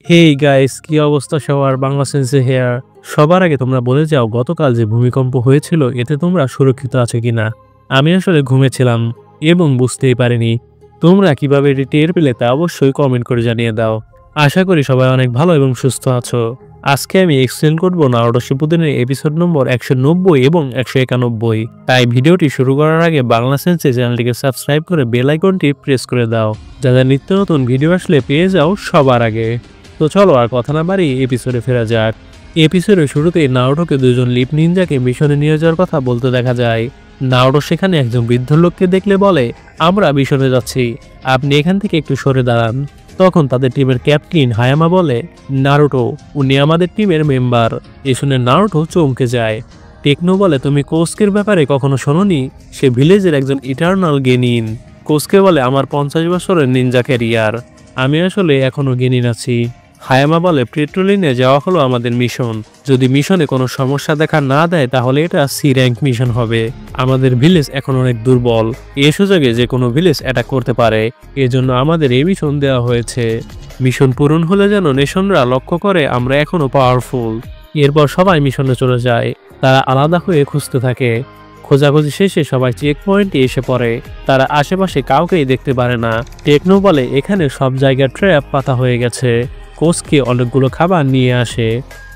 Hey guys, কি অবস্থা সবার? বাংলা সেন্সে হেয়ার। সবার আগে তোমরা বলে যাও গতকাল যে ভূমিকম্প হয়েছিল এতে তোমরা সুরক্ষিত আছো কিনা। আমি আসলে ঘুমেছিলাম এবং বুঝতেই পারিনি। তোমরা কিভাবে এটি টের পেলে তা অবশ্যই কমেন্ট করে জানিয়ে দাও। আশা করি সবাই অনেক ভালো এবং সুস্থ আছো। আজকে আমি এক্সপ্লেন করব নারুটো শিপুদেনের এপিসোড নম্বর 190 এবং 191। তাই ভিডিওটি শুরু করার আগে বাংলা সেন্সে চ্যানেলটিকে সাবস্ক্রাইব করে বেল আইকনটি প্রেস করে দাও, যাতে নিত্য নতুন ভিডিও আসলে পেয়ে যাও সবার আগে। তো চলো আর কথা না বাড়ি এপিসোডে ফেরা যাক। এপিসোডের শুরুতে নারুটোকে দুজন লিপ নিনজাকে মিশনে নিয়ে যাওয়ার কথা বলতে দেখা যায়। নারুটো সেখানে একজন বৃদ্ধ লোককে দেখলে বলে, আমরা মিশনে যাচ্ছি, আপনি এখান থেকে একটু সরে দাঁড়ান। তখন তাদের টিমের ক্যাপ্টেন হায়ামা বলে, নারুটো উনি আমাদের টিমের মেম্বার। এ শুনে নারুটো চমকে যায়। টেকনো বলে, তুমি কোস্কের ব্যাপারে কখনো শোনোনি? সে ভিলেজের একজন ইটার্নাল গেনিন। কোস্কে বলে, আমার 50 বছরের নিনজা ক্যারিয়ার, আমি আসলে এখনো গেনিন আছি। হায়ামা বলে, পেট্রোলিনে যাওয়া হলো আমাদের মিশন। যদি মিশনে কোনো সমস্যা দেখা না দেয় তাহলে এটা সি র্যাঙ্ক মিশন হবে। আমাদের ভিলেজ এখন অনেক দুর্বল, এই সুযোগে যে কোনো ভিলেজ অ্যাটাক করতে পারে, এজন্য আমাদের এই মিশন দেওয়া হয়েছে। মিশন পূরণ হলে যেন নেশনরা লক্ষ্য করে আমরা এখনো পাওয়ারফুল। এরপর সবাই মিশনে চলে যায়। তারা আলাদা হয়ে খুঁজতে থাকে। খোঁজাখুঁজি শেষে সবাই চেক পয়েন্টে এসে পড়ে। তারা আশেপাশে কাউকেই দেখতে পারে না। টেকনো বলে, এখানে সব জায়গায় ট্র্যাপ পাতা হয়ে গেছে। কোস্কে অনেকগুলো খাবার নিয়ে আসে।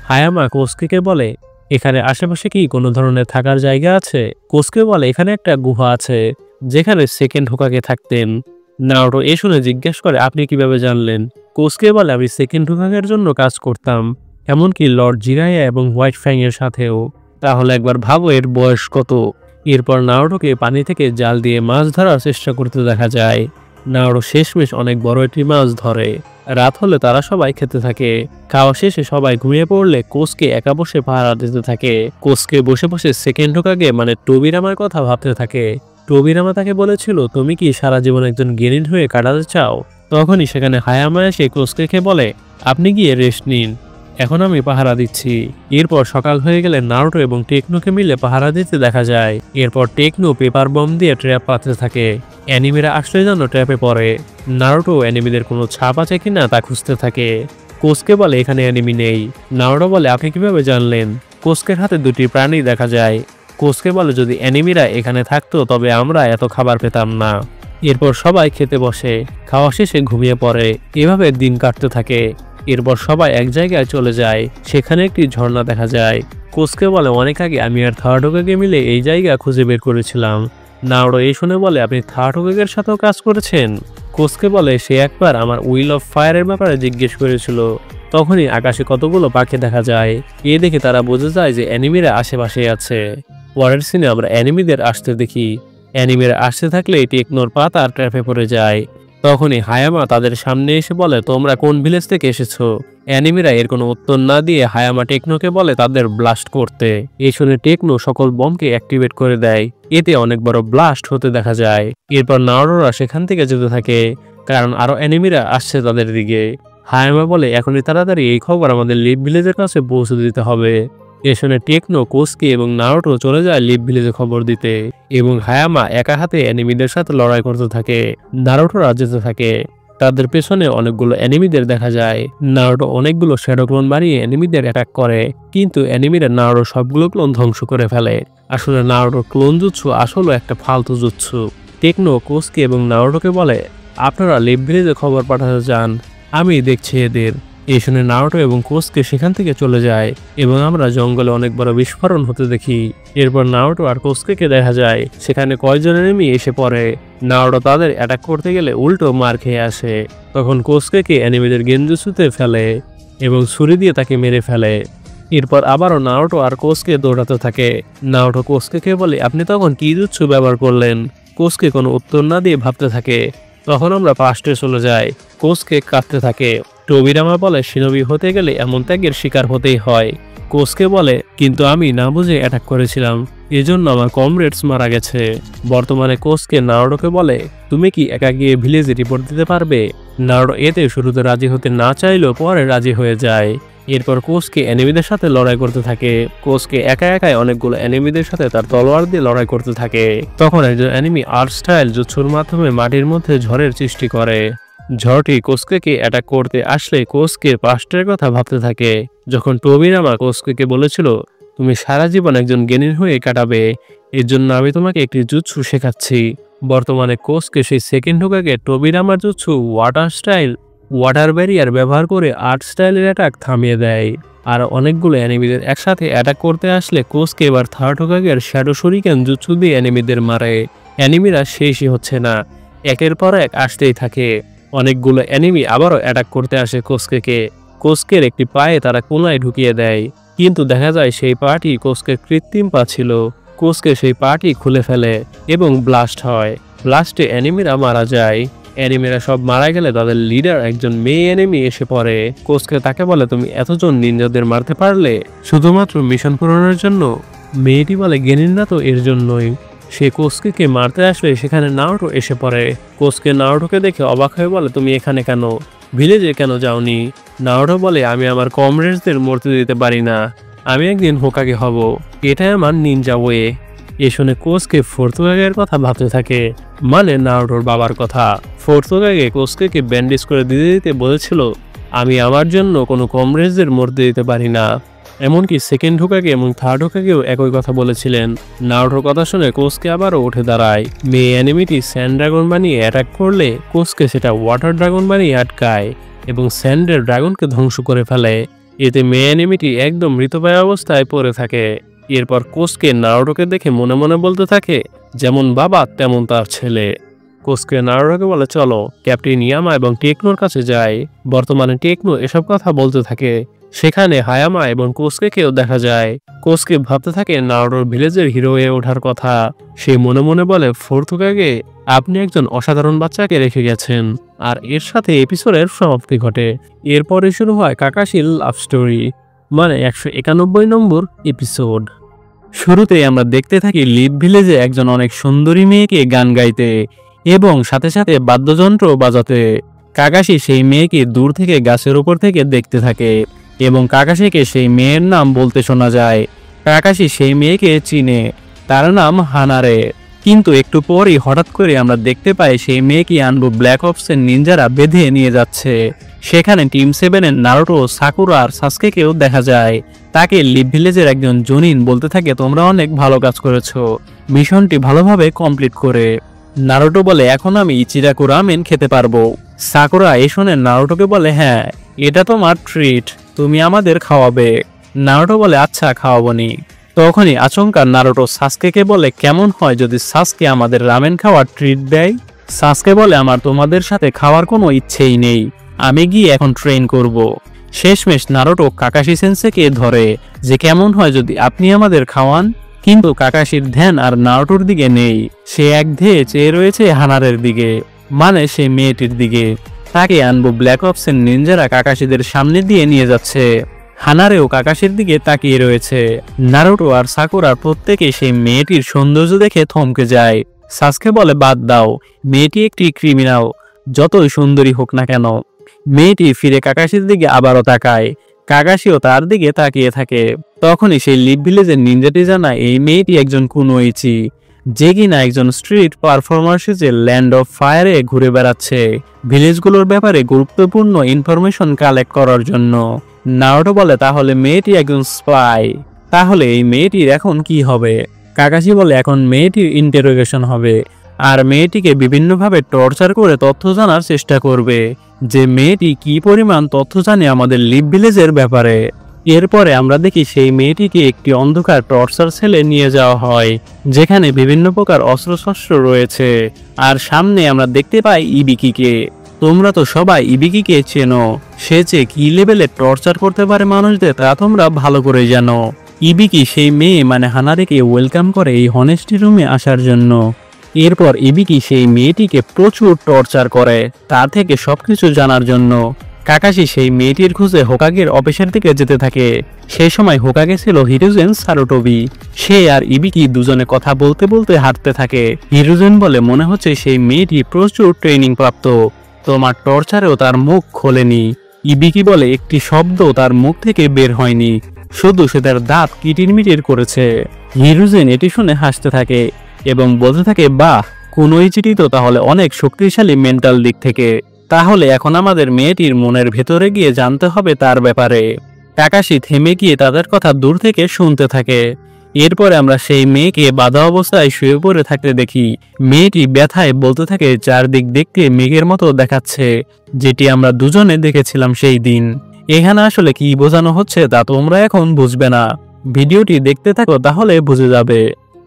হায়ামা কোস্কেকে বলে, এখানে আশেপাশে কি কোনো ধরনের থাকার জায়গা আছে? কোস্কে বলে, এখানে একটা গুহা আছে যেখানে সেকেন্ড হোকাগে থাকতেন। নারুটো এ শুনে জিজ্ঞেস করে, আপনি কিভাবে জানলেন? কোস্কে বলে, আমি সেকেন্ড হোকাগের জন্য কাজ করতাম, এমনকি লর্ড জিরাইয়া এবং হোয়াইট ফ্যাং এর সাথেও। তাহলে একবার ভাবো এর বয়স কত। এরপর নারুটোকে পানি থেকে জাল দিয়ে মাছ ধরার চেষ্টা করতে দেখা যায়। নারুটো শেষমেশ অনেক বড় একটি মাছ ধরে। রাত হলে তারা সবাই খেতে থাকে। খাওয়া শেষে সবাই ঘুমিয়ে পড়লে কোস্কে একা বসে পাহারা দিতে থাকে। কোস্কে বসে বসে সেকেন্ড হোকাগে মানে টোবিরামার কথা ভাবতে থাকে। টোবিরামা তাকে বলেছিল, তুমি কি সারা জীবন একজন গেনিন হয়ে কাটাতে চাও? তখনই সেখানে হায়ামা এসে কোস্কেকে বলে, আপনি গিয়ে রেস্ট নিন, এখন আমি পাহারা দিচ্ছি। এরপর সকাল হয়ে গেলে নারুটো এবং টেকনোকে মিলে পাহারা দিতে দেখা যায়। এরপর টেকনো পেপার বম দিয়ে ট্র্যাপ পাততে থাকে। অ্যানিমিরা আসলে যেন ট্র্যাপে পড়ে। নারুটো অ্যানিমিদের কোনো ছাপ আছে কিনা তা খুঁজতে থাকে। কোস্কে বলে, এখানে অ্যানিমি নেই। নারুটো বলে, আপনি কিভাবে জানলেন? কোস্কের হাতে দুটি প্রাণী দেখা যায়। কোস্কে বলে, যদি অ্যানিমিরা এখানে থাকতো তবে আমরা এত খাবার পেতাম না। এরপর সবাই খেতে বসে। খাওয়া শেষে ঘুমিয়ে পড়ে। এভাবে দিন কাটতে থাকে। এরপর সবাই এক জায়গায় চলে যায়। সেখানে একটি ঝর্ণা দেখা যায়। কোস্কে বলে, অনেক আগে আমি আর থার্ড হোকাগে মিলে এই জায়গা খুঁজে বের করেছিলাম। নারুটো এই শুনে বলে, আপনি থার্ড হোকাগের সাথেও কাজ করেছেন? কোস্কে বলে, সে একবার আমার উইল অফ ফায়ারের ব্যাপারে জিজ্ঞেস করেছিল। তখনই আকাশে কতগুলো পাখি দেখা যায়। এ দেখে তারা বুঝে যায় যে অ্যানিমিরা আশেপাশে আছে। পরের সিনে আমরা অ্যানিমিদের আসতে দেখি। অ্যানিমিরা আসতে থাকলে টেকনোর পা তার ট্র্যাপে পড়ে যায়। তখনই হায়ামা তাদের সামনে এসে বলে, তোমরা কোন ভিলেজ থেকে এসেছো? অ্যানিমিরা এর কোনো উত্তর না দিয়ে হায়ামা টেকনোকে বলে তাদের ব্লাস্ট করতে। এই শুনে টেকনো সকল বমকে অ্যাক্টিভেট করে দেয়। এতে অনেক বড় ব্লাস্ট হতে দেখা যায়। এরপর নারুটোরা সেখান থেকে যেতে থাকে, কারণ আরো অ্যানিমিরা আসছে তাদের দিকে। হায়ামা বলে, এখনই তাড়াতাড়ি এই খবর আমাদের লিপ ভিলেজের কাছে পৌঁছে দিতে হবে। এ শুনে টেকনো, কোস্কি এবং নারুটো চলে যায় লিপ ভিলেজে খবর দিতে, এবং হায়ামা একা হাতে অ্যানিমিদের সাথে লড়াই করতে থাকে। নারুটোরা যেতে থাকে। তাদের পেছনে অনেকগুলো অ্যানিমিদের দেখা যায়। নারুটো অনেকগুলো শ্যাডো ক্লোন বানিয়ে অ্যানিমিদের অ্যাটাক করে, কিন্তু অ্যানিমিরা নারুটো সবগুলো ক্লোন ধ্বংস করে ফেলে। আসলে নারুটোর ক্লোন জুৎসু আসলে একটা ফালতু জুৎসু। টেকনো, কোস্কি এবং নারুটোকে বলে, আপনারা লিপ ভিলেজে খবর পাঠাতে চান, আমি দেখছি এদের। এই শুনে নারুটো এবং কোস্কে সেখান থেকে চলে যায়, এবং আমরা জঙ্গলে অনেক বড় বিস্ফোরণ হতে দেখি। এরপর নারুটো আর কোস্কেকে দেখা যায় সেখানে কয়েকজন এনিমি এসে পড়ে। নারুটো তাদের অ্যাটাক করতে গেলে উল্টো মার খেয়ে আসে। তখন কোস্কেকে এনিমিদের গেনজুৎসুতে ফেলে এবং ছুরি দিয়ে তাকে মেরে ফেলে। এরপর আবারও নারুটো আর কোস্কে দৌড়াতে থাকে। নারুটো কোস্কেকে বলে, আপনি তখন কি জুৎসু ব্যবহার করলেন? কোস্কে কোনো উত্তর না দিয়ে ভাবতে থাকে। তখন আমরা পাস্টে চলে যাই। কোস্কে কাঁদতে থাকে। টোবিরামা বলে, শিনোবি হতে গেলে এমন ত্যাগের শিকার হতেই হয়। কোস্কে বলে, কিন্তু আমি না বুঝে অ্যাটাক করেছিলাম, এজন্য আমার কমরেডস মারা গেছে। বর্তমানে কোস্কে নারুটোকে বলে, তুমি কি একা গিয়ে ভিলেজে রিপোর্ট দিতে পারবে? নারুটো এতে শুরুতে রাজি হতে না চাইলেও পরে রাজি হয়ে যায়। এরপর কোস্কে এনিমিদের সাথে লড়াই করতে থাকে। কোস্কে একা একাই অনেকগুলো এনিমিদের সাথে তার তলোয়ার দিয়ে লড়াই করতে থাকে। তখন একজন এনিমি আর্ট স্টাইল জুৎসুর মাধ্যমে মাটির মধ্যে ঝড়ের সৃষ্টি করে। ঝড়টি কোস্কেকে অ্যাটাক করতে আসলে কোস্কে পাস্টের কথা ভাবতে থাকে। যখন টোবিরামা কোস্কেকে বলেছিল তুমি সারা জীবন একজন জ্ঞানীর হয়ে কাটাবে, এর জন্য আমি তোমাকে একটি জুৎসু শেখাচ্ছি। বর্তমানে কোস্কে সেই সেকেন্ড হোকাগে টোবিরামার জুৎসু ওয়াটার ব্যারিয়ার ব্যবহার করে আর্ট স্টাইলের অ্যাটাক থামিয়ে দেয়। আর অনেকগুলো অ্যানিমিদের একসাথে অ্যাটাক করতে আসলে কোস্কে এবার থার্ড হোকাগের শ্যাডো শরিকেন জুৎসু দিয়ে অ্যানিমিদের মারে। অ্যানিমিরা শেষই হচ্ছে না, একের পর এক আসতেই থাকে। অনেকগুলো অ্যানিমি আবারও অ্যাটাক করতে আসে কোস্কেকে। কোস্কের একটি পায়ে তারা কোনায় ঢুকিয়ে দেয়, কিন্তু দেখা যায় সেই পাটি কোস্কের কৃত্রিম পা ছিল। কোস্কে সেই পাটি খুলে ফেলে এবং ব্লাস্ট হয়। ব্লাস্টে অ্যানিমিরা মারা যায়। অ্যানিমিরা সব মারা গেলে তাদের লিডার একজন মেয়ে অ্যানিমি এসে পড়ে। কোস্কে তাকে বলে তুমি এতজন নিনজাদের মারতে পারলে শুধুমাত্র মিশন পূরণের জন্য? মেয়েটি বলে জ্ঞানীর না তো এর জন্যই। সে কোস্কেকে মারতে আসলে সেখানে নারুটো এসে পড়ে। কোস্কে নারুটোকে দেখে অবাক হয়ে বলে তুমি এখানে কেন, ভিলেজে কেন যাওনি? নারুটো বলে আমি আমার কমরেডসদের মরতে দিতে পারি না, আমি একদিন হোকাগে হব, এটাই আমার নিনজা ওয়ে। এ শুনে কোস্কে ফোর্থ হোকাগের কথা ভাবতে থাকে, মানে নারুটোর বাবার কথা। ফোর্থ হোকাগে কোস্কেকে ব্যান্ডেজ করে দিতে দিতে বলেছিল আমি আমার জন্য কোনো কমরেডসদের মরতে দিতে পারি না। এমনকি সেকেন্ড হোকাগে এবং থার্ড হোকাগেও একই কথা বলেছিলেন। নারুটোর কথা শুনে কোস্কে আবারও উঠে দাঁড়ায়। মেয়ে অ্যানিমিটি স্যান্ড ড্রাগন বানিয়ে অ্যাটাক করলে কোস্কে সেটা ওয়াটার ড্রাগন বানিয়ে আটকায় এবং স্যান্ডের ড্রাগনকে ধ্বংস করে ফেলে। এতে মেয়ে অ্যানিমিটি একদম মৃতপ্রায় অবস্থায় পড়ে থাকে। এরপর কোস্কে নারুটোকে দেখে মনে মনে বলতে থাকে যেমন বাবা তেমন তার ছেলে। কোস্কে নারুটোকে বলে চলো ক্যাপ্টেন ইয়ামা এবং টেকনোর কাছে যাই। বর্তমানে টেকনো এসব কথা বলতে থাকে। সেখানে হায়ামা এবং কোস্কেকেও দেখা যায়। কোস্কে ভাবতে থাকে নারুটোর ভিলেজের হিরো হয়ে ওঠার কথা। সে মনে মনে বলে ফোর্থ হোকাগে আপনি একজন অসাধারণ বাচ্চাকে রেখে গেছেন। আর এর সাথে এপিসোডের সমাপ্তি ঘটে। এরপরে শুরু হয় কাকাশির লাভ স্টোরি, মানে 191 নম্বর এপিসোড। শুরুতেই আমরা দেখতে থাকি লিভ ভিলেজে একজন অনেক সুন্দরী মেয়েকে গান গাইতে এবং সাথে সাথে বাদ্যযন্ত্র বাজাতে। কাকাশি সেই মেয়েকে দূর থেকে গাছের উপর থেকে দেখতে থাকে এবং কাকাশিকে সেই মেয়ের নাম বলতে শোনা যায়। কাকাশি সেই মেয়েকে চিনে, তার নাম হানারে। কিন্তু একটু পরই হঠাৎ করে আমরা দেখতে পাই সেই মেয়েকে আনবু ব্ল্যাক অপসের নিনজারা বেঁধে নিয়ে যাচ্ছে। সেখানে টিম 7-এর নারুটো, সাকুরা আর সাসকেকেও দেখা যায়। তাকে লিভ ভিলেজের একজন জুনিন বলতে থাকে তোমরা অনেক ভালো কাজ করেছো মিশনটি ভালোভাবে কমপ্লিট করে। নারুটো বলে এখন আমি ইচিরাকু রামেন খেতে পারবো। সাকুরা এ শুনে নারুটোকে বলে হ্যাঁ এটা তোমার ট্রিট, তুমি আমাদের খাওয়াবে। নারুটো বলে আচ্ছা খাওয়াবনি। তখনই আচমকা নারুটো সাসকেকে বলে কেমন হয় যদি সাসকে আমাদের রামেন খাওয়ার ট্রিট দেয়। সাসকে বলে আমার তোমাদের সাথে খাওয়ার কোনো ইচ্ছেই নেই, আমি গিয়ে এখন ট্রেন করব। শেষমেশ নারুটো কাকাশি সেন্সেকে ধরে যে কেমন হয় যদি আপনি আমাদের খাওয়ান। কিন্তু কাকাশির ধ্যান আর নারুটোর দিকে নেই, সে একধেয়ে চেয়ে রয়েছে হানারের দিকে, মানে সে মেয়েটির দিকে। তাকে আনবো ব্ল্যাক অপসের নিনজারা কাকাশিদের সামনে দিয়ে নিয়ে যাচ্ছে। হানারেও কাকাশির দিকে তাকিয়ে রয়েছে। নারুটো আর সাকুরা প্রত্যেকে সেই মেয়েটির সৌন্দর্য দেখে থমকে যায়। সাসকে বলে বাদ দাও, মেয়েটি একটি ক্রিমিনাল, যতই সুন্দরী হোক না কেন। মেয়েটি ফিরে কাকাশির দিকে আবারও তাকায়। কাকাশিও তার দিকে তাকিয়ে থাকে। তখনই সেই লিভ ভিলেজের নিনজাটি জানায় এই মেয়েটি একজন কুনোইচি, যে কিনা একজন স্ট্রিট পারফরমার সেজে ল্যান্ড অফ ফায়ারে ঘুরে বেড়াচ্ছে ভিলেজগুলোর ব্যাপারে গুরুত্বপূর্ণ ইনফরমেশন কালেক্ট করার জন্য। নারুটো বলে তাহলে মেয়েটি একজন স্পাই, তাহলে এই মেয়েটির এখন কি হবে? কাকাশি বলে এখন মেয়েটির ইন্টারোগেশন হবে আর মেয়েটিকে বিভিন্নভাবে টর্চার করে তথ্য জানার চেষ্টা করবে যে মেয়েটি কি পরিমাণ তথ্য জানে আমাদের লিভ ভিলেজের ব্যাপারে। এরপরে আমরা দেখি সেই মেয়েটিকে একটি অন্ধকার টর্চার সেলে নিয়ে যাওয়া হয় যেখানে বিভিন্ন প্রকার অস্ত্রশস্ত্র রয়েছে। আর সামনে আমরা দেখতে পাই ইবিকিকে। তোমরা তো সবাই ইবিকিকে চেনো, সে যে কি লেভেলে টর্চার করতে পারে মানুষদের তা তোমরা ভালো করে জানো। ইবিকি সেই মেয়ে মানে হানারেকে ওয়েলকাম করে এই হনেস্টি রুমে আসার জন্য। এরপর ইবিকি সেই মেয়েটিকে প্রচুর টর্চার করে তার থেকে সবকিছু জানার জন্য। কাকাশি সেই মেয়েটির খুঁজে হোকাগের অফিসের দিকে যেতে থাকে। সেই সময় হোকাগে ছিল হিরোজেন সারুটোবি। সে আর ইবিকি দুজনে কথা বলতে বলতে হাঁটতে থাকে। হিরোজেন বলে মনে হচ্ছে সেই মেয়েটি প্রচুর ট্রেনিং প্রাপ্ত, তোমার টর্চারেও তার মুখ খোলেনি। ইবিকি বলে একটি শব্দ তার মুখ থেকে বের হয়নি, শুধু সে তার দাঁত কিটিরমিটির করেছে। হিরোজেন এটি শুনে হাসতে থাকে এবং বলতে থাকে বাহ, কুনোইচিটি তো তাহলে অনেক শক্তিশালী মেন্টাল দিক থেকে, তাহলে এখন আমাদের মেয়েটির মনের ভেতরে গিয়ে জানতে হবে তার ব্যাপারে। কাকাশি থেমে গিয়ে তাদের কথা দূর থেকে শুনতে থাকে। এরপরে আমরা সেই মেয়েকে বাঁধা অবস্থায় শুয়ে পড়ে থাকতে দেখি। মেয়েটি ব্যথায় বলতে থাকে চারদিক দেখতে মেঘের মতো দেখাচ্ছে, যেটি আমরা দুজনে দেখেছিলাম সেই দিন। এখানে আসলে কি বোঝানো হচ্ছে তা তোমরা এখন বুঝবে না, ভিডিওটি দেখতে থাকো তাহলে বুঝে যাবে।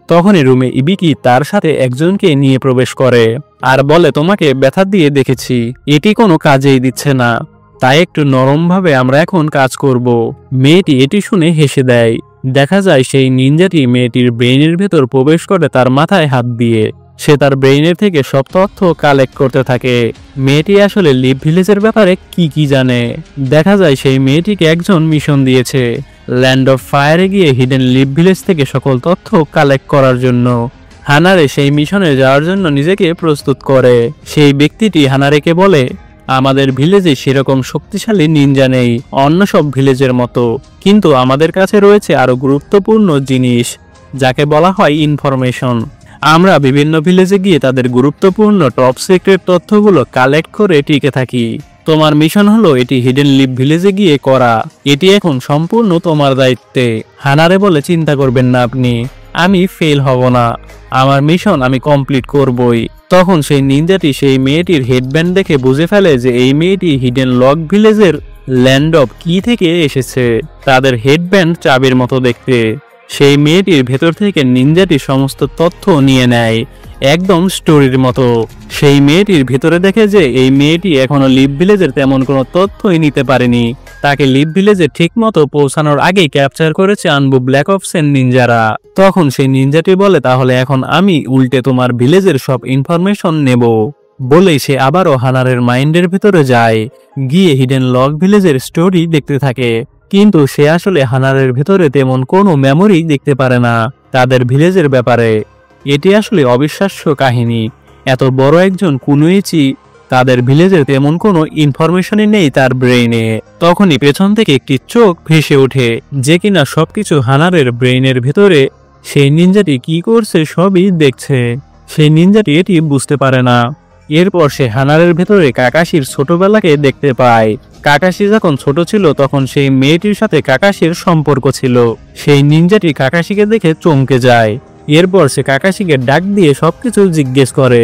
তখনই রুমে ইবিকি তার সাথে একজনকে নিয়ে প্রবেশ করে আর বলে, তোমাকে ব্যথা দিয়ে দেখেছি, এটি কোনো কাজেই দিচ্ছে না, তাই একটু নরমভাবে আমরা এখন কাজ করব। মেয়েটি এটি শুনে হেসে দেয়। দেখা যায় সেই নিনজাটি মেয়েটির ব্রেইনের ভেতর প্রবেশ করে তার মাথায় হাত দিয়ে। সে তার ব্রেইনের থেকে সব তথ্য কালেক্ট করতে থাকে। মেয়েটি আসলে লিভ ভিলেজের ব্যাপারে কি জানে। দেখা যায় সেই মেয়েটিকে একজন মিশন দিয়েছে ল্যান্ড অফ ফায়ারে গিয়ে হিডেন লিভ ভিলেজ থেকে সকল তথ্য কালেক্ট করার জন্য। হানারে সেই মিশনে যাওয়ার জন্য নিজেকে প্রস্তুত করে। সেই ব্যক্তিটি হানারেকে বলে, আমাদের ভিলেজে সেরকম শক্তিশালী নিনজা নেই অন্য সব ভিলেজের মতো, কিন্তু আমাদের কাছে রয়েছে আরো গুরুত্বপূর্ণ জিনিস, যাকে বলা হয় ইনফরমেশন। আমরা বিভিন্ন ভিলেজে গিয়ে তাদের গুরুত্বপূর্ণ টপ সিক্রেট তথ্যগুলো কালেক্ট করে টিকে থাকি। তোমার মিশন হলো এটি হিডেন লিভ ভিলেজে গিয়ে করা, এটি এখন সম্পূর্ণ তোমার দায়িত্বে। হানারে বলে, চিন্তা করবেন না আপনি, আমি ফেল হব না, আমার মিশন আমি কমপ্লিট করবই। তখন সেই নিনজাটি সেই মেয়েটির হেডব্যান্ড দেখে বুঝে ফেলে যে এই মেয়েটি হিডেন লক ভিলেজের ল্যান্ড অফ কি থেকে এসেছে। তাদের হেডব্যান্ড চাবির মতো দেখতে। সেই মেয়েটির ভেতর থেকে নিনজাটি সমস্ত তথ্য নিয়ে নেয়, একদম স্টোরির মতো। সেই মেয়েটির ভেতরে দেখে যে এই মেয়েটি এখনো লিভ ভিলেজের তেমন কোনো তথ্যই নিতে পারেনি। তাকে লিভ ভিলেজে ঠিক মতো পৌঁছানোর আগেই ক্যাপচার করেছে আনবু ব্ল্যাক অপসের নিনজারা। তখন সেই নিনজাটি বলে, তাহলে এখন আমি উল্টে তোমার ভিলেজের সব ইনফরমেশন নেব। বলেই সে আবারও হানারের মাইন্ডের ভেতরে যায়, গিয়ে হিডেন লক ভিলেজের স্টোরি দেখতে থাকে। কিন্তু সে আসলে হানারের ভেতরে তেমন কোনো মেমোরি দেখতে পারে না তাদের ভিলেজের ব্যাপারে। এটি আসলে অবিশ্বাস্য কাহিনী। এত বড় একজন কুনুইচি, তাদের ভিলেজের তেমন কোনো ইনফরমেশনই নেই তার ব্রেইনে। তখনই পেছন থেকে একটি চোখ ভেসে ওঠে, যে কিনা সবকিছু হানারের ব্রেইনের ভেতরে। সেই নিনজাটি কি করছে সবই দেখছে। সেই নিনজাটি এটি বুঝতে পারে না। এরপর সে হানারের ভেতরে কাকাশির ছোটবেলাকে দেখতে পায়। কাকাশি যখন ছোট ছিল তখন সেই মেয়েটির সাথে কাকাশির সম্পর্ক ছিল। সেই নিনজাটি কাকাশিকে দেখে চমকে যায়। এরপর সে কাকাশিকে ডাক দিয়ে সবকিছু জিজ্ঞেস করে,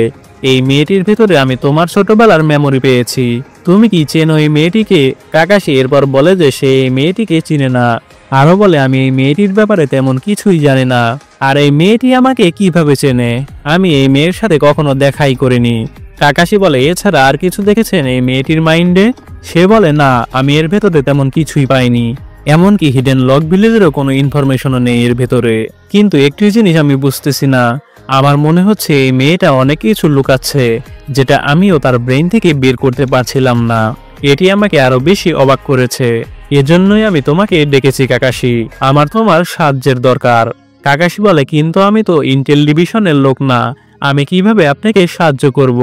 এই মেয়েটির ভেতরে আমি তোমার ছোটবেলার মেমোরি পেয়েছি, তুমি কি চেনো এই মেয়েটিকে? কাকাশি এরপর বলে যে সে এই মেয়েটিকে চিনে না, আরো বলে, আমি এই মেয়েটির ব্যাপারে তেমন কিছুই জানি না, আর এই মেয়েটি আমাকে কিভাবে চেনে? আমি এই মেয়ের সাথে কখনো দেখাই করিনি। কাকাশি বলে, এছাড়া আর কিছু দেখেছেন এই মেয়েটির মাইন্ডে? সে বলে, না, আমি এর ভেতরে তেমন কিছুই পাইনি, এমনকি হিডেন লক ভিলেজেরও কোনো ইনফরমেশনও নেই এর ভেতরে। কিন্তু একটি জিনিস আমি বুঝতেছি না, আমার মনে হচ্ছে এই মেয়েটা অনেক কিছু লুকাচ্ছে, যেটা আমিও তার ব্রেইন থেকে বের করতে পারছিলাম না। এটি আমাকে আরো বেশি অবাক করেছে। এজন্যই আমি তোমাকে ডেকেছি কাকাশি, আমার তোমার সাহায্যের দরকার। কাকাশি বলে, কিন্তু আমি তো ইন্টেল ডিভিশনের লোক না, আমি কিভাবে আপনাকে সাহায্য করব?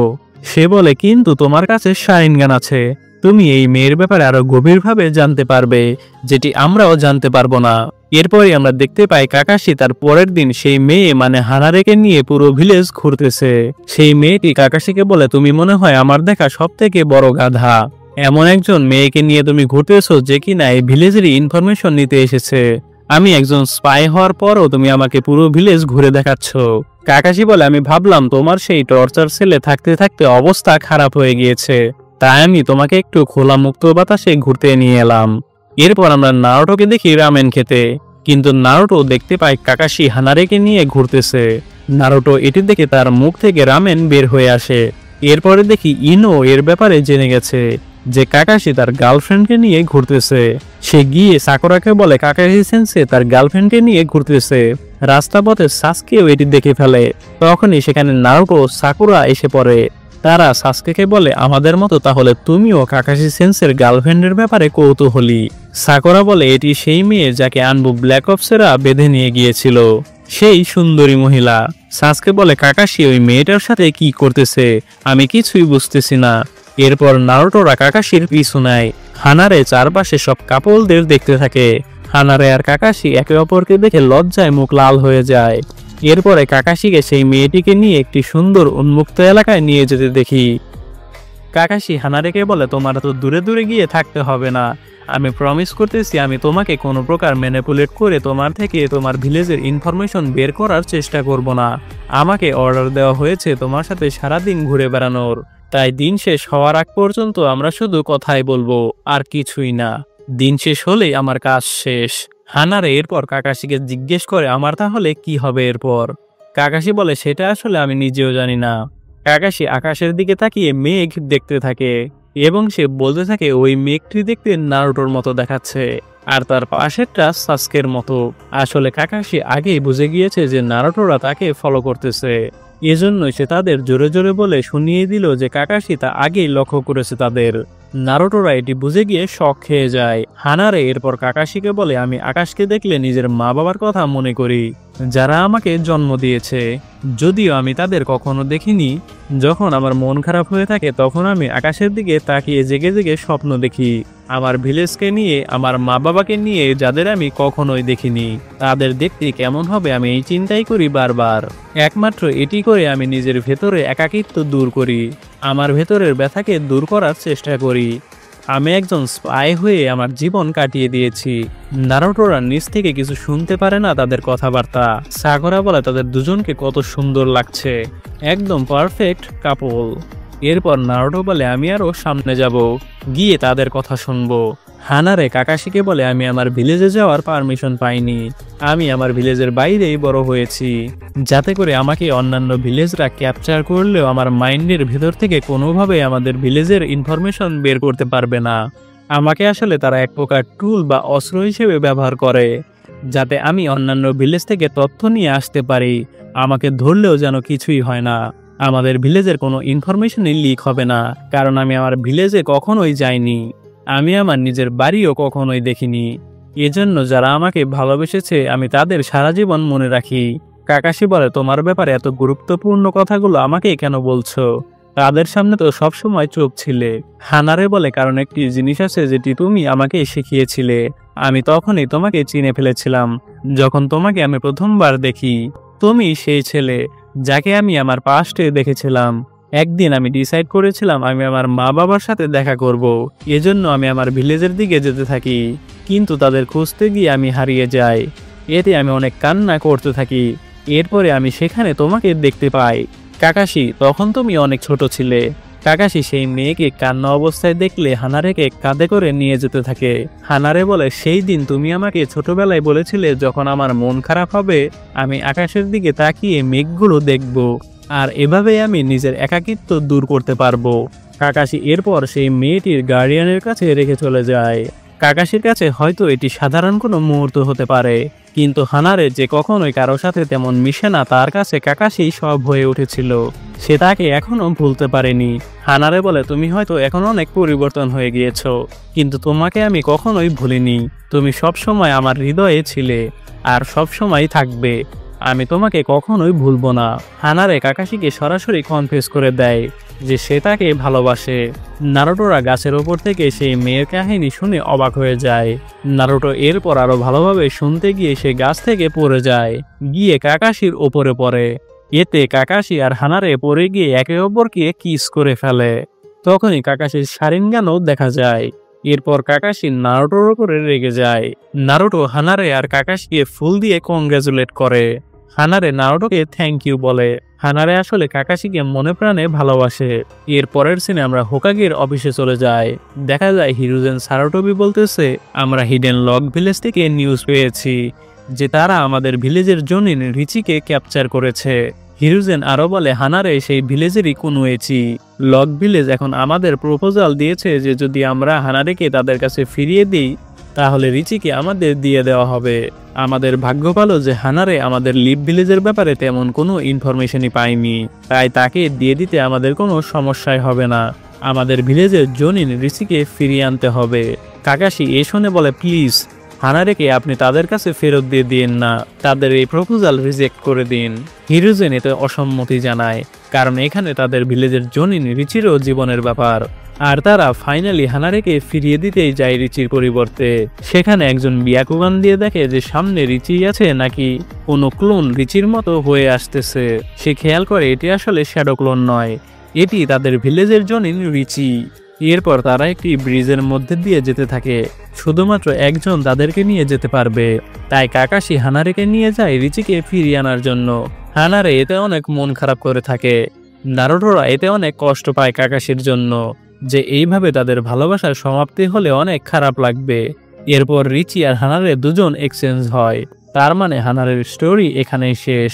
সে বলে, কিন্তু তোমার কাছে শাইন গান আছে, তুমি এই মেয়ের ব্যাপারে আরো গভীরভাবে জানতে পারবে, যেটি আমরাও জানতে পারবো না। এরপরই আমরা দেখতে পাই কাকাশি তার পরের দিন সেই মেয়ে মানে হানারেকে নিয়ে পুরো ভিলেজ ঘুরতেছে। সেই মেয়েটি কাকাশিকে বলে, তুমি মনে হয় আমার দেখা সব থেকে বড় গাধা, এমন একজন মেয়েকে নিয়ে তুমি ঘুরতেছো যে কিনা এই ভিলেজেরই ইনফরমেশন নিতে এসেছে। আমি একজন স্পাই হওয়ার পরও তুমি আমাকে পুরো ভিলেজ ঘুরে দেখাচ্ছ। কাকাশি বলে, আমি ভাবলাম তোমার সেই টর্চার সেলে থাকতে থাকতে অবস্থা খারাপ হয়ে গিয়েছে, তাই আমি তোমাকে একটু খোলা মুক্ত বাতাসে ঘুরতে নিয়ে এলাম। এরপর আমরা নারুটোকে দেখি রামেন খেতে, কিন্তু নারুটো দেখতে পায় কাকাশি হানারেকে নিয়ে ঘুরতেছে। নারুটো এটি দেখে তার মুখ থেকে রামেন বের হয়ে আসে। এরপরে দেখি ইনো এর ব্যাপারে জেনে গেছে যে কাকাশি তার গার্লফ্রেন্ডকে নিয়ে ঘুরতেছে। সে গিয়ে সাকুরাকে বলে কাকাশি সেন্সে তার গার্লফ্রেন্ডকে নিয়ে ঘুরতেছে। রাস্তা পথে সাসকেও এটি দেখে ফেলে। তখনই সেখানে নারুটো সাকুরা এসে পড়ে। তারা সাসকেকে বলে, আমাদের মতো তাহলে তুমিও কাকাশি সেন্সের গার্লফ্রেন্ডের ব্যাপারে কৌতূহলী। সাকুরা বলে, এটি সেই মেয়ে যাকে আনবু ব্ল্যাক অপসেরা বেঁধে নিয়ে গিয়েছিল, সেই সুন্দরী মহিলা। সাসকে বলে, কাকাশি ওই মেয়েটার সাথে কি করতেছে আমি কিছুই বুঝতেছি না। এরপর নারুটোরা কাকাশির পিছু নেয়। হানারে চারপাশে সব কাপলদের দেখতে থাকে। হানারে আর কাকাশি একে অপরকে দেখে লজ্জায় মুখ লাল হয়ে যায়। এরপরে কাকাশিকে সেই মেয়েটিকে নিয়ে একটি সুন্দর উন্মুক্ত এলাকায় নিয়ে যেতে দেখি। কাকাশি হানারেকে বলে তোমার তো দূরে দূরে গিয়ে থাকতে হবে না, আমি প্রমিস করতেছি আমি তোমাকে কোনো প্রকার ম্যানিপুলেট করে তোমার থেকে তোমার ভিলেজের ইনফরমেশন বের করার চেষ্টা করব না। আমাকে অর্ডার দেওয়া হয়েছে তোমার সাথে সারাদিন ঘুরে বেড়ানোর, তাই দিন শেষ হওয়ার আগ পর্যন্ত আমরা শুধু কথাই বলবো আর কিছুই না। দিন শেষ হলেই আমার কাজ শেষ। হানারে এরপর কাকাশিকে জিজ্ঞেস করে আমার তাহলে কি হবে এরপর। কাকাশি বলে সেটা আসলে আমি নিজেও জানি না। কাকাশি আকাশের দিকে তাকিয়ে মেঘ দেখতে থাকে এবং সে বলতে থাকে ওই মেঘটি দেখতে নারুটোর মতো দেখাচ্ছে আর তার পাশেরটা সাস্কের মতো। আসলে কাকাশি আগেই বুঝে গিয়েছে যে নারুটোরা তাকে ফলো করতেছে, এজন্যই সে তাদের জোরে জোরে বলে শুনিয়ে দিল যে কাকাশি তা আগেই লক্ষ্য করেছে তাদের। নারুটোরা এটি বুঝে গিয়ে শক খেয়ে যায়। হানারে এরপর কাকাশিকে বলে আমি আকাশকে দেখলে নিজের মা বাবার কথা মনে করি, যারা আমাকে জন্ম দিয়েছে, যদিও আমি তাদের কখনো দেখিনি। যখন আমার মন খারাপ হয়ে থাকে তখন আমি আকাশের দিকে তাকিয়ে জেগে জেগে স্বপ্ন দেখি আমার ভিলেজকে নিয়ে, আমার মা বাবাকে নিয়ে, যাদের আমি কখনোই দেখিনি। তাদের দেখতে কেমন হবে আমি এই চিন্তাই করি বারবার। একমাত্র এটি করে আমি নিজের ভেতরে একাকিত্ব দূর করি, আমার ভেতরের ব্যথাকে দূর করার চেষ্টা করি। আমি একজন স্পাই হয়ে আমার জীবন কাটিয়ে দিয়েছি। নারুটোরা নিজ থেকে কিছু শুনতে পারে না তাদের কথাবার্তা। সাকুরা বলে তাদের দুজনকে কত সুন্দর লাগছে, একদম পারফেক্ট কাপল। এরপর নারুটো বলে আমি আরো সামনে যাব, গিয়ে তাদের কথা শুনবো। হানারে কাকাশিকে বলে আমি আমার ভিলেজে যাওয়ার পারমিশন পাইনি, আমি আমার ভিলেজের বাইরেই বড় হয়েছি, যাতে করে আমাকে অন্যান্য ভিলেজরা ক্যাপচার করলেও আমার মাইন্ডের ভেতর থেকে কোনোভাবে আমাদের ভিলেজের ইনফরমেশন বের করতে পারবে না। আমাকে আসলে তারা এক প্রকার টুল বা অস্ত্র হিসেবে ব্যবহার করে, যাতে আমি অন্যান্য ভিলেজ থেকে তথ্য নিয়ে আসতে পারি। আমাকে ধরলেও যেন কিছুই হয় না, আমাদের ভিলেজের কোনো ইনফরমেশনই লিক হবে না, কারণ আমি আমার ভিলেজে কখনোই যাইনি, আমি আমার নিজের বাড়িও কখনোই দেখিনি। এজন্য যারা আমাকে ভালোবেসেছে আমি তাদের সারা জীবন মনে রাখি। কাকাশি বলে তোমার ব্যাপারে এত গুরুত্বপূর্ণ কথাগুলো আমাকে কেন বলছো, তাদের সামনে তো সবসময় চুপ ছিলে। হানারে বলে কারণ একটি জিনিস আছে যেটি তুমি আমাকে শিখিয়েছিলে, আমি তখনই তোমাকে চিনে ফেলেছিলাম যখন তোমাকে আমি প্রথমবার দেখি। তুমি সেই ছেলে যাকে আমি আমার পাস্টে দেখেছিলাম। একদিন আমি ডিসাইড করেছিলাম আমি আমার মা বাবার সাথে দেখা করব, এজন্য আমি আমার ভিলেজের দিকে যেতে থাকি, কিন্তু তাদের খুঁজতে গিয়ে আমি হারিয়ে যাই। এতে আমি অনেক কান্না করতে থাকি। এরপরে আমি সেখানে তোমাকে দেখতে পাই। কাকাশি তখন তুমি অনেক ছোট ছিলে। কাকাশি সেই মেয়েকে কান্না অবস্থায় দেখলে হানারেকে কাঁধে করে নিয়ে যেতে থাকে। হানারে বলে সেই দিন তুমি আমাকে ছোটবেলায় বলেছিলে যখন আমার মন খারাপ হবে আমি আকাশের দিকে তাকিয়ে মেঘগুলো দেখব, আর এভাবে আমি নিজের একাকিত্ব দূর করতে পারবো। কাকাশি এরপর সেই মেয়েটির গার্ডিয়ানের কাছে রেখে চলে যায়। কাকাশির কাছে হয়তো এটি সাধারণ কোনো মুহূর্ত হতে পারে, কিন্তু হানারে যে কখনোই কারো সাথে তেমন মিশে না তার কাছে কাকাশি সব হয়ে উঠেছিল। সে তাকে এখনো ভুলতে পারেনি। হানারে বলে তুমি হয়তো এখন অনেক পরিবর্তন হয়ে গিয়েছো, কিন্তু তোমাকে আমি কখনোই ভুলিনি। তুমি সবসময় আমার হৃদয়ে ছিলে আর সবসময় থাকবে, আমি তোমাকে কখনোই ভুলবো না। হানারে কাকাশিকে সরাসরি কনফেস করে দেয় যে সে তাকে ভালোবাসে। নারুটোরা গাছের ওপর থেকে সেই মেয়ের কাহিনী শুনে অবাক হয়ে যায়। নারুটো এরপর আরো ভালোভাবে শুনতে গিয়ে সে গাছ থেকে পড়ে যায়, গিয়ে কাকাশির ওপরে পড়ে। এতে কাকাশি আর হানারে পড়ে গিয়ে একে অপরকে কিস করে ফেলে। তখনই কাকাশির শারিঙ্গানও দেখা যায়। এরপর কাকাশি নারুটোর উপরে রেগে যায়। নারুটো হানারে আর কাকাশিকে ফুল দিয়ে কংগ্রাচুলেট করে। হানারে নারুটোকে থ্যাংক ইউ বলে। হানারে আসলে কাকাশিকে মনে প্রাণে ভালোবাসে। এর পরের সিনে আমরা হোকাগের অফিসে চলে যাই। দেখা যায় হিরোজেন সারাটোবি বলতেছে আমরা হিডেন লক ভিলেজ থেকে নিউজ পেয়েছি যে তারা আমাদের ভিলেজের জনিন রিচিকে ক্যাপচার করেছে। হিরোজেন আরো বলে হানারে সেই ভিলেজেরই কুনুয়েছি। লক ভিলেজ এখন আমাদের প্রপোজাল দিয়েছে যে যদি আমরা হানারেকে তাদের কাছে ফিরিয়ে দিই তাহলে রিচিকে আমাদের দিয়ে দেওয়া হবে। আমাদের ভাগ্য ভালো যে হানারে আমাদের লিভ ভিলেজের ব্যাপারে তেমন কোনো ইনফরমেশনই পাইনি, তাই তাকে দিয়ে দিতে আমাদের কোনো সমস্যাই হবে না। আমাদের ভিলেজের জনিন রিচিকে ফিরিয়ে আনতে হবে। কাকাশি এ শুনে বলে প্লিজ হানারেকে আপনি তাদের কাছে ফেরত দিয়ে দিন না, তাদের এই প্রপোজাল রিজেক্ট করে দিন। হিরোজেন এতে অসম্মতি জানায়, কারণ এখানে তাদের ভিলেজের জনিন রিচিরও জীবনের ব্যাপার, আর তারা ফাইনালি হানারেকে ফিরিয়ে দিতেই যায় রিচির পরিবর্তে। সেখানে একজন বিয়াকুগান দিয়ে দেখে যে সামনে রিচি আছে নাকি কোনো ক্লোন রিচির মতো হয়ে আসতেছে। সে খেয়াল করে এটি আসলে শ্যাডো ক্লোন নয়, এটি তাদের ভিলেজের জনই রিচি। এরপর তারা একটি ব্রিজের মধ্যে দিয়ে যেতে থাকে, শুধুমাত্র একজন তাদেরকে নিয়ে যেতে পারবে। তাই কাকাশি হানারেকে নিয়ে যায় রিচিকে ফিরিয়ে আনার জন্য। হানারে এতে অনেক মন খারাপ করে থাকে। নারুটোরা এতে অনেক কষ্ট পায় কাকাশির জন্য, যে এইভাবে তাদের ভালোবাসার সমাপ্তি হলে অনেক খারাপ লাগবে। এরপর রিচি আর হানারে দুজন এক্সচেঞ্জ হয়, তার মানে হানারের স্টোরি এখানেই শেষ।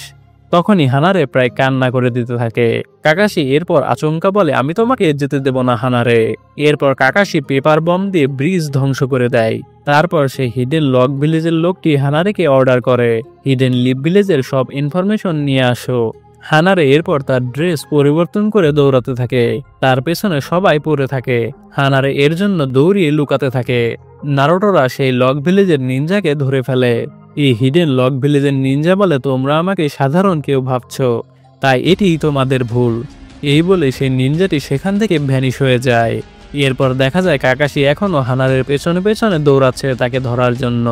তখনই হানারে প্রায় কান্না করে দিতে থাকে। কাকাশি এরপর আচমকা বলে, আমি তোমাকে যেতে দেব না হানারে। এরপর কাকাশি পেপার বম দিয়ে ব্রিজ ধ্বংস করে দেয়। তারপর সে হিডেন লক ভিলেজের লোকটি হানারেকে অর্ডার করে, হিডেন লিপ ভিলেজের সব ইনফরমেশন নিয়ে আসো। হানারে এরপর তার ড্রেস পরিবর্তন করে দৌড়াতে থাকে, তার পেছনে সবাই পড়ে থাকে। হানারে এর জন্য দৌড়িয়ে লুকাতে থাকে। নারুটোরা সেই লক ভিলেজের নিনজাকে ধরে ফেলে। এই হিডেন লক ভিলেজের নিনজা বলে, তোমরা আমাকে সাধারণ কেউ ভাবছো, তাই এটিই তোমাদের ভুল। এই বলে সেই নিনজাটি সেখান থেকে ভ্যানিশ হয়ে যায়। এরপর দেখা যায় কাকাশি এখনো হানারের পেছনে পেছনে দৌড়াচ্ছে তাকে ধরার জন্য।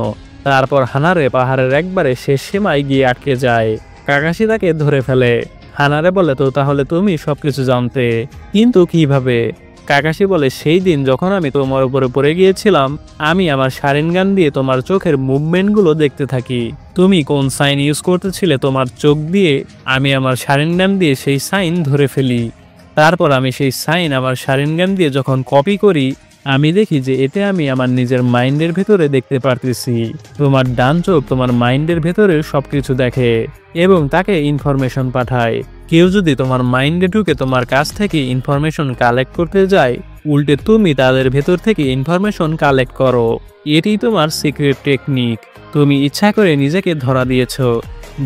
তারপর হানারে পাহাড়ের একবারে শেষ সীমায় গিয়ে আটকে যায়। কাকাশি তাকে ধরে ফেলে। হানারে বলে, তো তাহলে তুমি সবকিছু জানতে, কিন্তু কিভাবে? কাকাশি বলে, সেই দিন যখন আমি তোমার উপরে পড়ে গিয়েছিলাম, আমি আমার শারিনগান দিয়ে তোমার চোখের মুভমেন্টগুলো দেখতে থাকি। তুমি কোন সাইন ইউজ করতেছিলে তোমার চোখ দিয়ে, আমি আমার শারিনগান দিয়ে সেই সাইন ধরে ফেলি। তারপর আমি সেই সাইন আমার শারিনগান দিয়ে যখন কপি করি, আমি দেখি যে এতে আমি আমার নিজের মাইন্ডের ভেতরে দেখতে পারতেছি। তোমার ডান চোখ তোমার মাইন্ডের ভেতরে সবকিছু দেখে এবং তাকে ইনফরমেশন পাঠায়। কেউ যদি তোমার মাইন্ডে ঢুকে তোমার কাছ থেকে ইনফরমেশন কালেক্ট করতে যায়, উল্টে তুমি তাদের ভেতর থেকে ইনফরমেশন কালেক্ট করো। এটি তোমার সিক্রেট টেকনিক। তুমি ইচ্ছা করে নিজেকে ধরা দিয়েছ,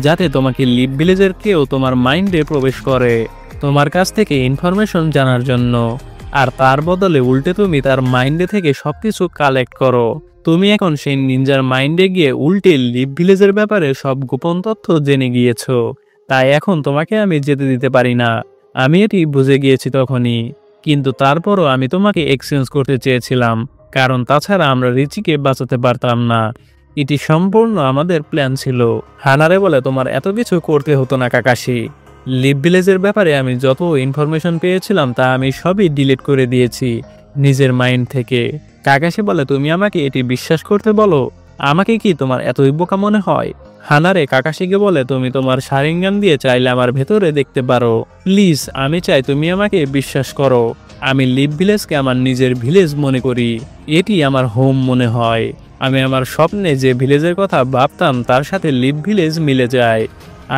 যাতে তোমাকে লিপ ভিলেজের কেউ তোমার মাইন্ডে প্রবেশ করে তোমার কাছ থেকে ইনফরমেশন জানার জন্য, আর তার বদলে উল্টে তুমি তার মাইন্ডে থেকে সবকিছু কালেক্ট করো। তুমি এখন সেই নিনজার মাইন্ডে গিয়ে উল্টে লিপ ভিলেজের ব্যাপারে সব গোপন তথ্য জেনে গিয়েছো। তাই এখন তোমাকে আমি যেতে দিতে পারি না। আমি এটি বুঝে গিয়েছি তখনই, কিন্তু তারপরও আমি তোমাকে এক্সচেঞ্জ করতে চেয়েছিলাম, কারণ তাছাড়া আমরা রিচিকে বাঁচাতে পারতাম না। এটি সম্পূর্ণ আমাদের প্ল্যান ছিল। হানারে বলে, তোমার এত কিছু করতে হতো না কাকাশি। লিপ ভিলেজের ব্যাপারে আমি যত ইনফরমেশন পেয়েছিলাম তা আমি সবই ডিলিট করে দিয়েছি নিজের মাইন্ড থেকে। কাকাশি বলে, তুমি আমাকে এটি বিশ্বাস করতে বলো? আমাকে কি তোমার এতই বোকা মনে হয়? হানারে কাকাশিকে বলে, তুমি তোমার শারিনগান দিয়ে চাইলে আমার ভেতরে দেখতে পারো। প্লিজ, আমি চাই তুমি আমাকে বিশ্বাস করো। আমি লিপ ভিলেজকে আমার নিজের ভিলেজ মনে করি। এটি আমার হোম মনে হয়। আমি আমার স্বপ্নে যে ভিলেজের কথা ভাবতাম তার সাথে লিপ ভিলেজ মিলে যায়।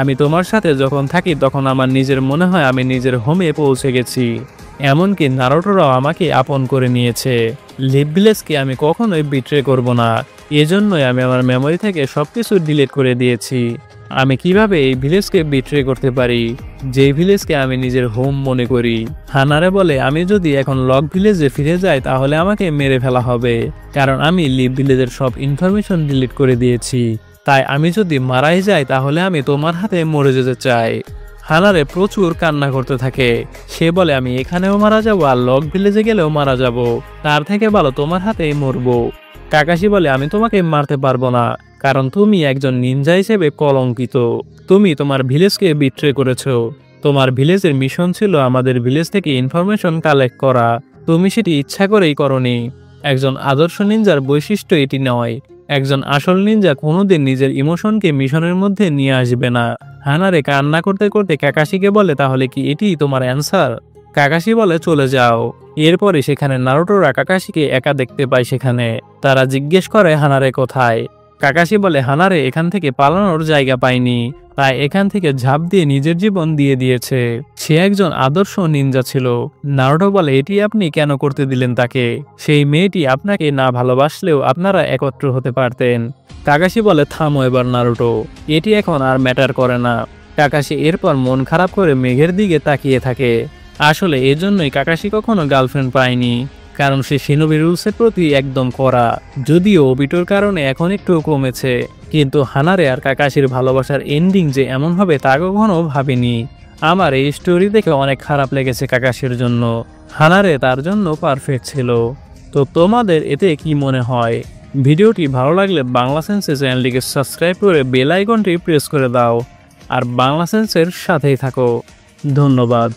আমি তোমার সাথে যখন থাকি তখন আমার নিজের মনে হয় আমি নিজের হোমে পৌঁছে গেছি। এমনকি নারুটোরাও আমাকে আপন করে নিয়েছে। লিপ ভিলেজকে আমি কখনোই বিট্রে করব না। এজন্যই আমি আমার মেমোরি থেকে সবকিছু ডিলিট করে দিয়েছি। আমি কিভাবে এই ভিলেজকে বিট্রে করতে পারি, যে ভিলেজকে আমি নিজের হোম মনে করি? হানারে বলে, আমি যদি এখন লক ভিলেজে ফিরে যাই তাহলে আমাকে মেরে ফেলা হবে, কারণ আমি লিপ ভিলেজের সব ইনফরমেশন ডিলিট করে দিয়েছি। তাই আমি যদি মারাই যাই তাহলে আমি তোমার হাতে মরে যেতে চাই। হানারে প্রচুর কান্না করতে থাকে। সে বলে, আমি এখানেও মারা যাবো আর লক ভিলেজে গেলেও মারা যাব, তার থেকে ভালো তোমার হাতেই মরবো। কাকাশি বলে, আমি তোমাকে মারতে পারবো না, কারণ তুমি একজন নিনজা হিসেবে কলঙ্কিত। তুমি তোমার ভিলেজকে বিট্রে করেছো। তোমার ভিলেজের মিশন ছিল আমাদের ভিলেজ থেকে ইনফরমেশন কালেক্ট করা। তুমি সেটি ইচ্ছা করেই করনি। একজন আদর্শ নিনজার বৈশিষ্ট্য এটি নয়। একজন আসল নিনজা কোনোদিন নিজের ইমোশনকে মিশনের মধ্যে নিয়ে আসবে না। হানারে কান্না করতে করতে কাকাশিকে বলে, তাহলে কি এটি তোমার অ্যান্সার? কাকাশি বলে, চলে যাও। এরপরে সেখানে নারুটোরা কাকাশিকে একা দেখতে পায়। সেখানে তারা জিজ্ঞেস করে হানারে কোথায়। কাকাশি বলে, হানারে এখান থেকে পালানোর জায়গা পায়নি, তাই এখান থেকে ঝাঁপ দিয়ে নিজের জীবন দিয়ে দিয়েছে। সে একজন আদর্শ নিনজা ছিল। নারুটো বলে, এটি আপনি কেন করতে দিলেন তাকে? সেই মেয়েটি আপনাকে না ভালোবাসলেও আপনারা একত্র হতে পারতেন। কাকাশি বলে, থামো এবার নারুটো, এটি এখন আর ম্যাটার করে না। কাকাশি এরপর মন খারাপ করে মেঘের দিকে তাকিয়ে থাকে। আসলে এজন্যই কাকাশি কখনো গার্লফ্রেন্ড পায়নি, কারণ সে শিনোবি রুলসের প্রতি একদম কড়া। যদিও ওবিটোর কারণে এখন একটু কমেছে, কিন্তু হানারে আর কাকাশির ভালোবাসার এন্ডিং যে এমন হবে তা কখনো ভাবিনি। আমার এই স্টোরি দেখে অনেক খারাপ লেগেছে কাকাশির জন্য। হানারে তার জন্য পারফেক্ট ছিল। তো তোমাদের এতে কি মনে হয়? ভিডিওটি ভালো লাগলে বাংলা সেন্সে চ্যানেলটিকে সাবস্ক্রাইব করে বেল আইকনটি প্রেস করে দাও, আর বাংলা সেন্সের সাথেই থাকো। ধন্যবাদ।